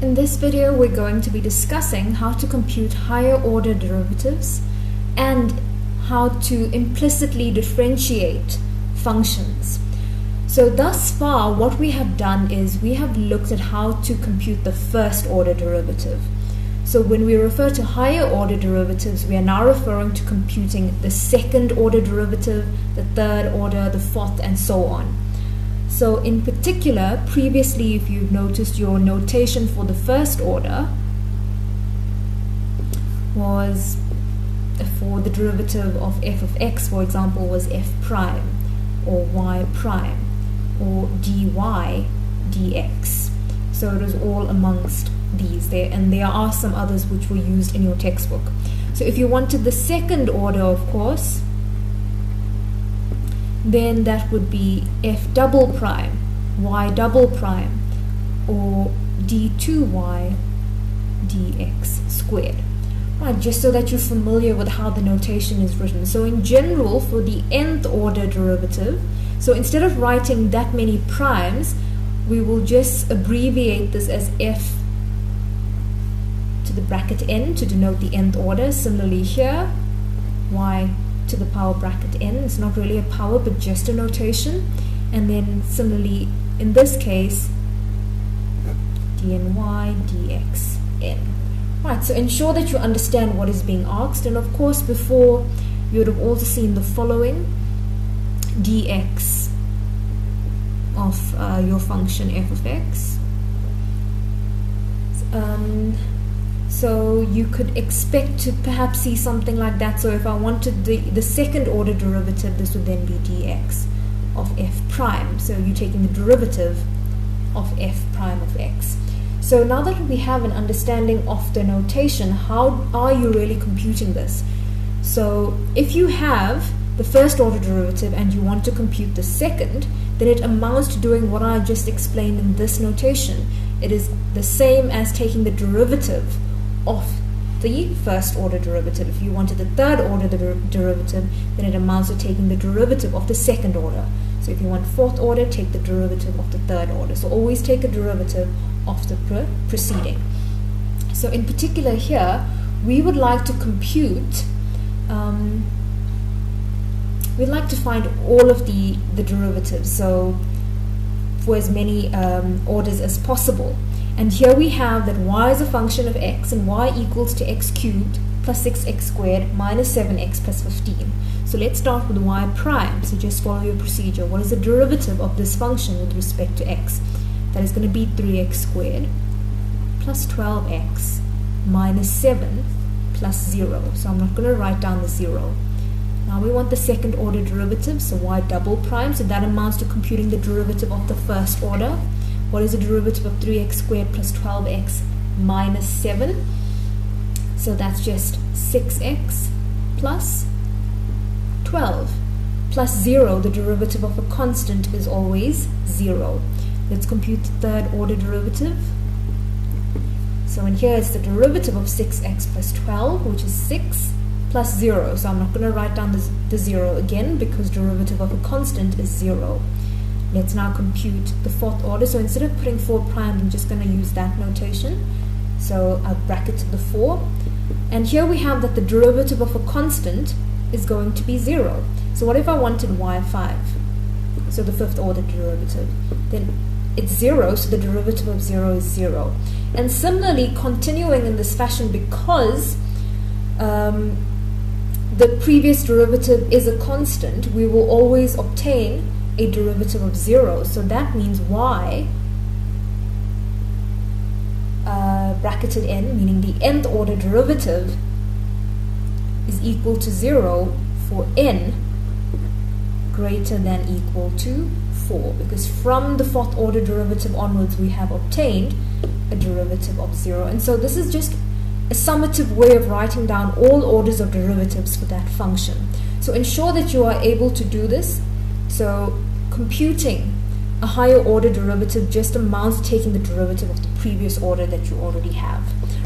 In this video, we're going to be discussing how to compute higher order derivatives and how to implicitly differentiate functions. So thus far, what we have done is we have looked at how to compute the first order derivative. So when we refer to higher order derivatives, we are now referring to computing the second order derivative, the third order, the fourth, and so on. So in particular, previously, if you've noticed, your notation for the first order was, for the derivative of f of x, for example, was f prime or y prime or dy dx. So it is all amongst these there, and there are some others which were used in your textbook. So if you wanted the second order, of course, then that would be f double prime, y double prime, or d2y dx squared. Right, just so that you're familiar with how the notation is written. So in general, for the nth order derivative, so instead of writing that many primes, we will just abbreviate this as f to the bracket n to denote the nth order. Similarly here, y to the power bracket n. It's not really a power, but just a notation. And then similarly, in this case, dny dx n. Right, so ensure that you understand what is being asked. And of course, before, you would have also seen the following: dx of your function f of x. So you could expect to perhaps see something like that. So if I wanted the second order derivative, this would then be dx of f prime. So you're taking the derivative of f prime of x. So now that we have an understanding of the notation, how are you really computing this? So if you have the first order derivative and you want to compute the second, then it amounts to doing what I just explained in this notation. It is the same as taking the derivative of the first order derivative. If you wanted the third order derivative, then it amounts to taking the derivative of the second order. So if you want fourth order, take the derivative of the third order. So always take a derivative of the preceding. So in particular here, we would like to compute, we'd like to find all of the derivatives, so for as many orders as possible. And here we have that y is a function of x, and y equals to x cubed plus 6x squared minus 7x plus 15. So let's start with y prime. So just follow your procedure. What is the derivative of this function with respect to x? That is going to be 3x squared plus 12x minus 7 plus 0. So I'm not going to write down the 0. Now we want the second order derivative, so y double prime. So that amounts to computing the derivative of the first order. What is the derivative of 3x squared plus 12x minus 7? So that's just 6x plus 12 plus 0. The derivative of a constant is always 0. Let's compute the third order derivative. So in here it's the derivative of 6x plus 12, which is 6 plus 0. So I'm not going to write down the 0 again because derivative of a constant is 0. Let's now compute the fourth order. So instead of putting 4 prime, I'm just going to use that notation. So I'll bracket the 4. And here we have that the derivative of a constant is going to be 0. So what if I wanted y5? So the fifth order derivative. Then it's 0, so the derivative of 0 is 0. And similarly, continuing in this fashion, because the previous derivative is a constant, we will always obtain a derivative of 0. So that means y bracketed n, meaning the nth order derivative, is equal to 0 for n greater than equal to 4, because from the fourth order derivative onwards we have obtained a derivative of 0. And so this is just a summative way of writing down all orders of derivatives for that function. So ensure that you are able to do this. So computing a higher order derivative just amounts to taking the derivative of the previous order that you already have.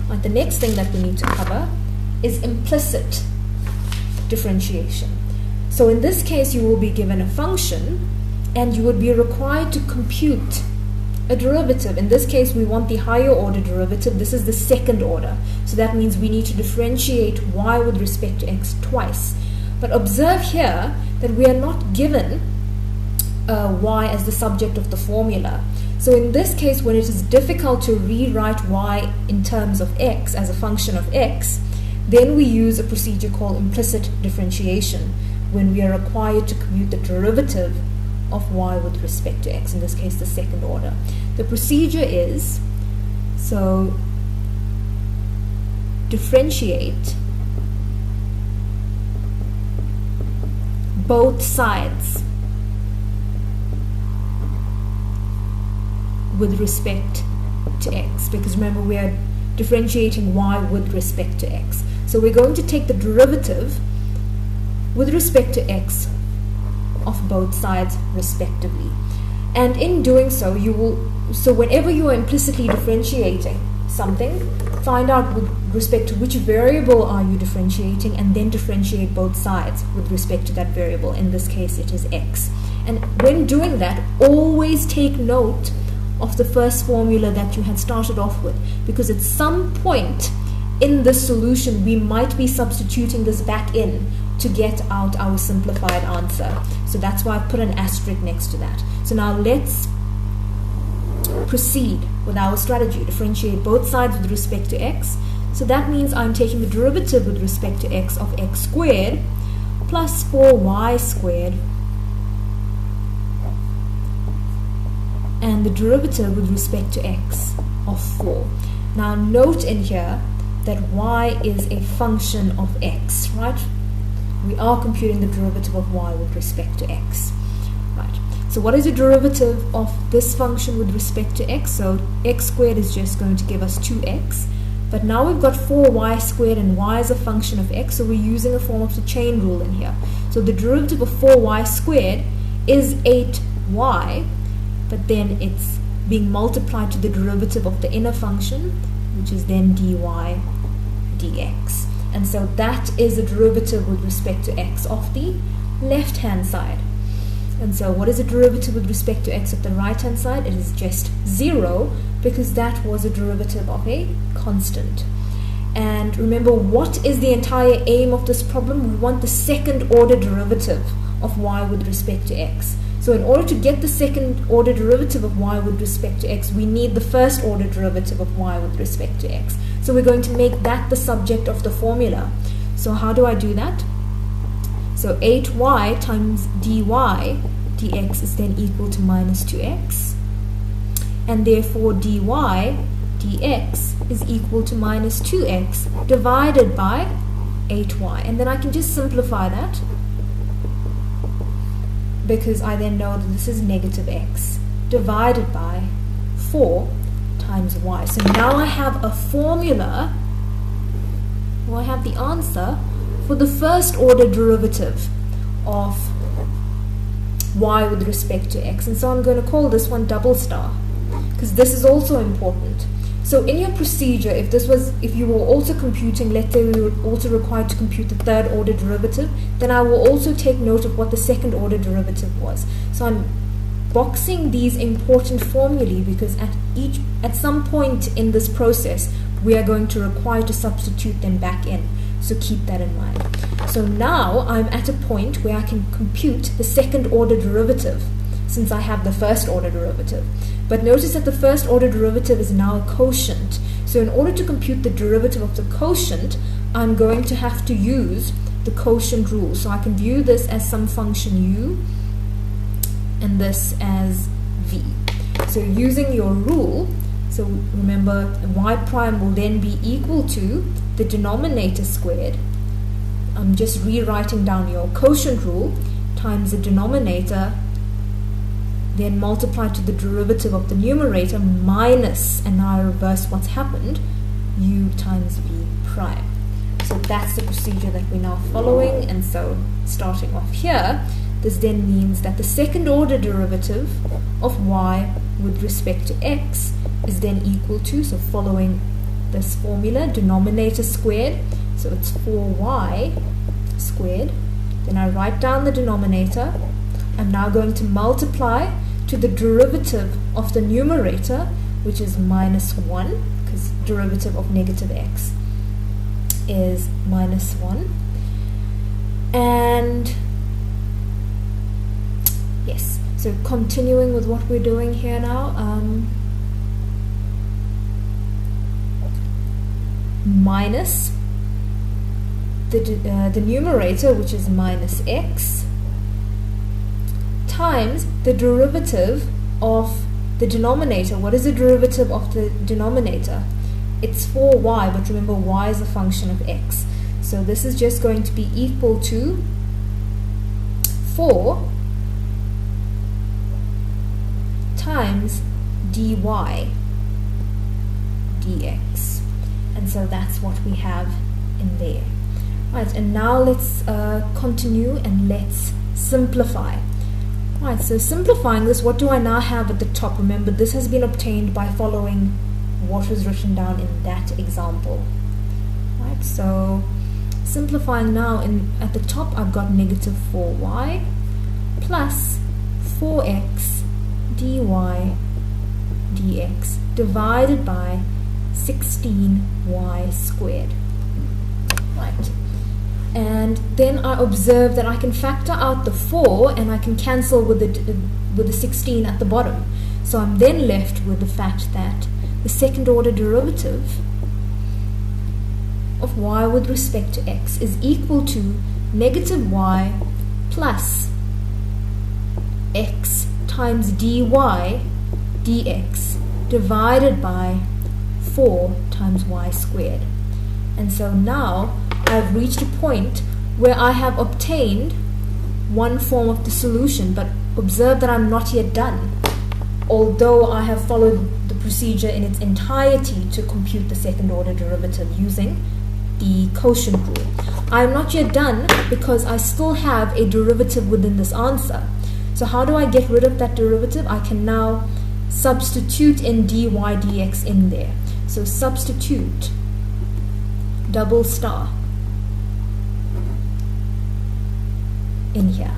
Right, the next thing that we need to cover is implicit differentiation. So in this case, you will be given a function and you would be required to compute a derivative. In this case, we want the higher order derivative. This is the second order. So that means we need to differentiate y with respect to x twice. But observe here that we are not given y as the subject of the formula. So in this case, when it is difficult to rewrite y in terms of x as a function of x, then we use a procedure called implicit differentiation, when we are required to compute the derivative of y with respect to x, in this case the second order. The procedure is, so differentiate both sides with respect to x, because remember we are differentiating y with respect to x. So we're going to take the derivative with respect to x of both sides respectively. And in doing so, whenever you are implicitly differentiating something, find out with respect to which variable are you differentiating, and then differentiate both sides with respect to that variable. In this case, it is x. And when doing that, always take note of the first formula that you had started off with, because at some point in the solution, we might be substituting this back in to get out our simplified answer. So that's why I put an asterisk next to that. So now let's proceed with our strategy. Differentiate both sides with respect to x. So that means I'm taking the derivative with respect to x of x squared plus 4y squared, and the derivative with respect to x of 4. Now note in here that y is a function of x, right? We are computing the derivative of y with respect to x, right? So what is the derivative of this function with respect to x? So x squared is just going to give us 2x, but now we've got 4y squared and y is a function of x, so we're using a form of the chain rule in here. So the derivative of 4y squared is 8y, but then it's being multiplied to the derivative of the inner function, which is then dy dx. And so that is the derivative with respect to x of the left-hand side. And so what is the derivative with respect to x of the right-hand side? It is just 0, because that was a derivative of a constant. And remember, what is the entire aim of this problem? We want the second order derivative of y with respect to x. So in order to get the second order derivative of y with respect to x, we need the first order derivative of y with respect to x. So we're going to make that the subject of the formula. So how do I do that? So 8y times dy dx is then equal to minus 2x. And therefore dy dx is equal to minus 2x divided by 8y. And then I can just simplify that, because I then know that this is negative x divided by 4 times y. So now I have a formula, or I have the answer for the first order derivative of y with respect to x. And so I'm going to call this one double star, because this is also important. So in your procedure, if you were also computing, let's say we were also required to compute the third order derivative, then I will also take note of what the second order derivative was. So I'm boxing these important formulae because at some point in this process, we are going to require to substitute them back in. So keep that in mind. So now I'm at a point where I can compute the second order derivative, since I have the first order derivative. But notice that the first order derivative is now a quotient. So in order to compute the derivative of the quotient, I'm going to have to use the quotient rule. So I can view this as some function u and this as v. So using your rule, so remember y prime will then be equal to the denominator squared. I'm just rewriting down your quotient rule times the denominator, then multiply to the derivative of the numerator minus, and now I reverse what's happened, u times v prime. So that's the procedure that we're now following. And so starting off here, this then means that the second order derivative of y with respect to x is then equal to, so following this formula, denominator squared, so it's 4y squared. Then I write down the denominator. I'm now going to multiply to the derivative of the numerator, which is minus 1, because derivative of negative x is minus 1. And yes, so continuing with what we're doing here now, minus the numerator, which is minus x, times the derivative of the denominator. What is the derivative of the denominator? It's 4y, but remember y is a function of x. So this is just going to be equal to 4 times dy dx. And so that's what we have in there. Right, and now let's continue and let's simplify. Right, so simplifying this, what do I now have at the top? Remember, this has been obtained by following what was written down in that example. Right, so simplifying now, at the top I've got negative 4y plus 4x dy dx divided by 16y squared. Right. And then I observe that I can factor out the 4 and I can cancel with the 16 at the bottom. So I'm then left with the fact that the second order derivative of y with respect to x is equal to negative y plus x times dy dx divided by 4 times y squared. And so now I've reached a point where I have obtained one form of the solution, but observe that I'm not yet done, although I have followed the procedure in its entirety to compute the second order derivative using the quotient rule. I'm not yet done because I still have a derivative within this answer. So how do I get rid of that derivative? I can now substitute in dy dx in there. So substitute double star in here.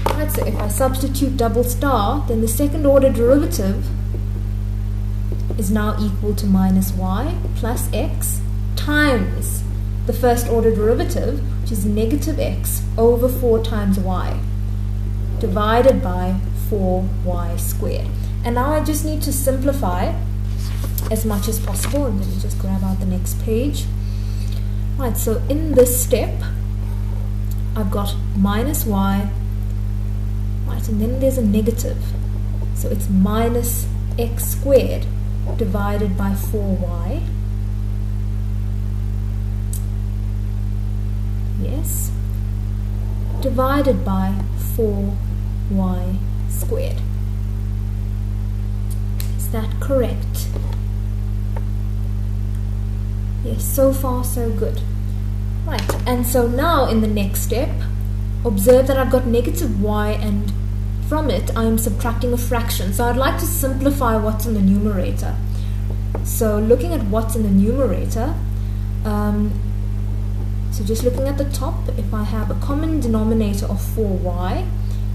Right, so if I substitute double star, then the second order derivative is now equal to minus y plus x times the first order derivative, which is negative x over 4 times y divided by 4y squared. And now I just need to simplify as much as possible. And let me just grab out the next page. Right, so in this step I've got minus y, right, and then there's a negative, so it's minus x squared divided by 4y, yes, divided by 4y squared. Is that correct? Yes, so far so good. Right, and so now in the next step, observe that I've got negative y, and from it I'm subtracting a fraction. So I'd like to simplify what's in the numerator. So looking at what's in the numerator, so just looking at the top, if I have a common denominator of 4y,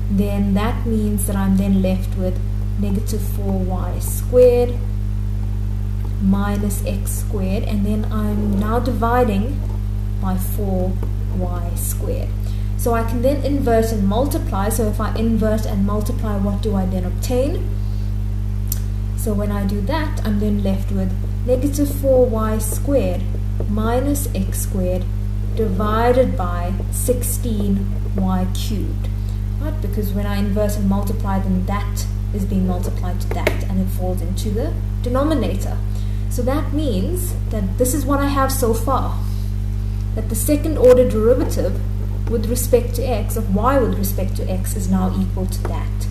then that means that I'm then left with negative 4y squared minus x squared, and then I'm now dividing by 4y squared. So I can then invert and multiply. So if I invert and multiply, what do I then obtain? So when I do that, I'm then left with negative 4y squared minus x squared divided by 16y cubed. Right? Because when I invert and multiply, then that is being multiplied to that, and it falls into the denominator. So that means that this is what I have so far, that the second order derivative with respect to x of y with respect to x is now equal to that.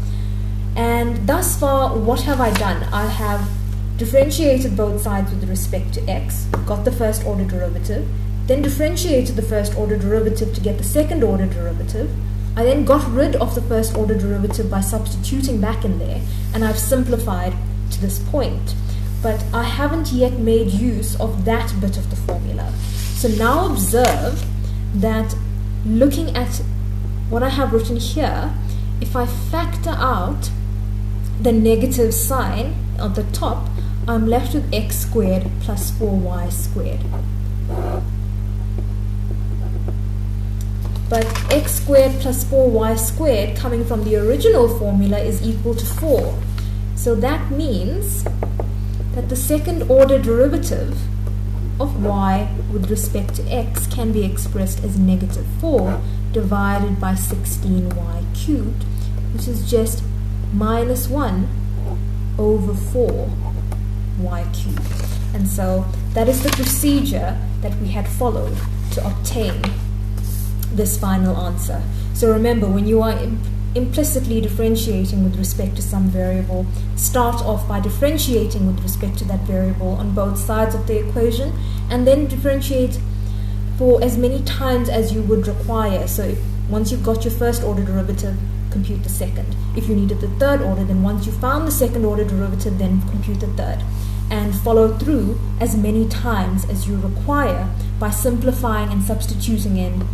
And thus far, what have I done? I have differentiated both sides with respect to x, got the first order derivative, then differentiated the first order derivative to get the second order derivative. I then got rid of the first order derivative by substituting back in there, and I've simplified to this point. But I haven't yet made use of that bit of the formula. So now observe that looking at what I have written here, if I factor out the negative sign on the top, I'm left with x squared plus 4y squared. But x squared plus 4y squared coming from the original formula is equal to 4. So that means that the second order derivative of y with respect to x can be expressed as negative 4 divided by 16y cubed, which is just minus 1 over 4y cubed. And so that is the procedure that we had followed to obtain this final answer. So remember, when you are implicitly differentiating with respect to some variable, start off by differentiating with respect to that variable on both sides of the equation, and then differentiate for as many times as you would require. So once you've got your first order derivative, compute the second. If you needed the third order, then once you found the second order derivative, then compute the third. And follow through as many times as you require by simplifying and substituting in